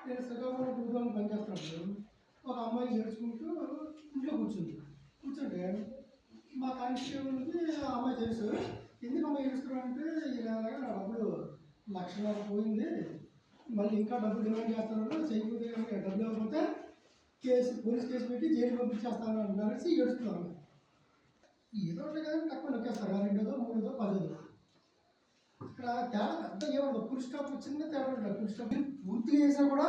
నేను శ్రీకాకుళం ప్రభుత్వంలో పనిచేస్తున్నప్పుడు ఒక అమ్మాయి నేర్చుకుంటూ ఇంట్లో కూర్చుంటే మా కానిస్టేబుల్కి ఆ అమ్మాయి తెలుసు. ఎందుకు అమ్మాయి ఏడుస్తున్నారంటే ఇలాగా నా డబ్బులు 1,00,000 పోయింది, మళ్ళీ ఇంకా డబ్బులు డిమాండ్ చేస్తున్నారు, చేయకపోతే కనుక డబ్బులు ఇవ్వకపోతే పోలీస్ కేసు పెట్టి జైలు పంపించేస్తాను అంటున్నారని ఏడుస్తున్నారు. ఏదో ఒకటి కానీ తక్కువ నొక్కేస్తారు, 2దో 3దో 10దో. ఇక్కడ తేడా పెద్ద ఏమన్నా ఫుల్ స్టాప్ చిన్న తేడా ఉంటుంది. ఫుల్ స్టాప్ పూర్తిగా చేసినా కూడా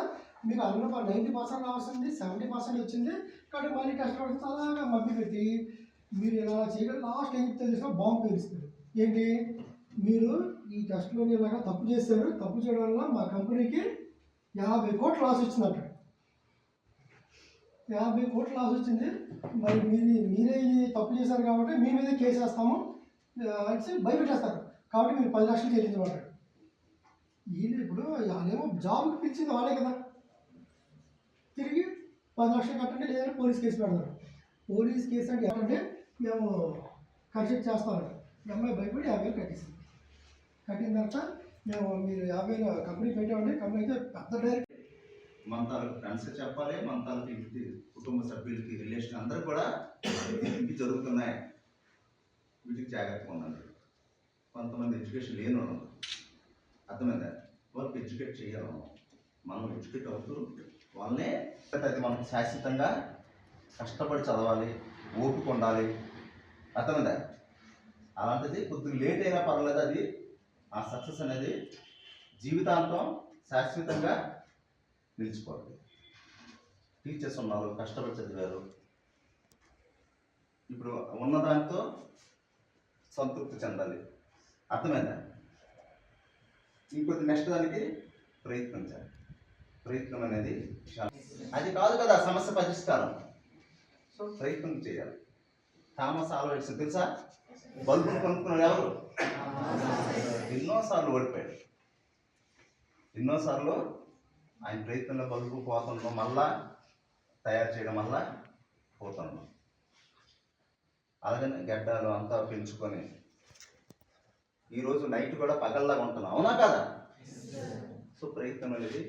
మీకు అందులో 90% రావాల్సింది 70% వచ్చింది. కాబట్టి మళ్ళీ టెస్ట్ పడుతుంది, అలాగా మబ్బి పెట్టి మీరు ఇలా చేయగలరు. లాస్ట్ ఏం చెప్తే తెలిసిన బాంబు పేలుస్తారు. ఏంటి, మీరు ఈ టెస్ట్లో ఇలాగా తప్పు చేశారు, తప్పు చేయడం వల్ల మా కంపెనీకి 50 కోట్లు లాస్ వచ్చిందంట. 50 కోట్లు లాస్ వచ్చింది, మరి మీరే ఇది తప్పు చేశారు కాబట్టి మీ మీదే కేసు వేస్తాము అని భయపెట్టేస్తారు. కాబట్టి మీరు 10 లక్షలు చెల్లించమంటారు. వీళ్ళు ఇప్పుడు వాళ్ళేమో జాబ్కి పిలిచింది వాళ్ళే కదా, తిరిగి 10 లక్షలు కట్టండి లేదంటే పోలీస్ కేసు పెడతారు. పోలీస్ కేసు అంటే ఏంటంటే మేము కన్సిడర్ చేస్తామంట. ఈ అమ్మాయి భయపడి 50,000 కట్టేసింది. కట్టిన తర్వాత మేము మీరు 50,000 కంపెనీ పెట్టామండి. కంపెనీ అయితే పెద్ద డైరెక్ట్ మన తాలూకు ఫ్రెండ్స్కి చెప్పాలి, మన తాలూకు ఇంటి కుటుంబ సభ్యులకి రిలేషన్ అందరూ కూడా ఇంటి జరుగుతున్నాయి, వీటికి జాగ్రత్తగా ఉండండి. కొంతమంది ఎడ్యుకేషన్ లేని వాళ్ళు అర్థమైందా, వాళ్ళకి ఎడ్యుకేట్ చేయాలి. మనం ఎడ్యుకేట్ అవుతూ వాళ్ళనే అది మనకు శాశ్వతంగా కష్టపడి చదవాలి, ఓపిక ఉండాలి. అర్థమైందా, అలాంటిది కొద్దిగా లేట్ అయినా పర్వాలేదు, అది ఆ సక్సెస్ అనేది జీవితాంతం శాశ్వతంగా నిలిచిపోతుంది. టీచర్స్ ఉన్నారు, కష్టపడి చదివారు, ఇప్పుడు ఉన్నదాంతో సంతృప్తి చెందాలి. అర్థమైందా, ఇంకొద్ది నెక్స్ట్ దానికి ప్రయత్నించాలి. ప్రయత్నం అనేది అది కాదు కదా సమస్య పరిష్కారం. సో ప్రయత్నం చేయాలి. థామస్ ఆల్వా ఎడిసన్ తెలుసా, బల్బులు కొనుక్కున్నాడు ఎవరు? ఎన్నోసార్లు ఓడిపోయాడు. ఎన్నోసార్లు ఆయన ప్రయత్నంలో బల్బు పోతుండడం, మళ్ళా తయారు చేయడం వల్ల పోతుండడం. అలాగనే గడ్డలు అంతా పెంచుకొని ఈరోజు నైట్ కూడా పగల్లాగా ఉంటున్నాం, అవునా కదా? సో ప్రయత్నం అనేది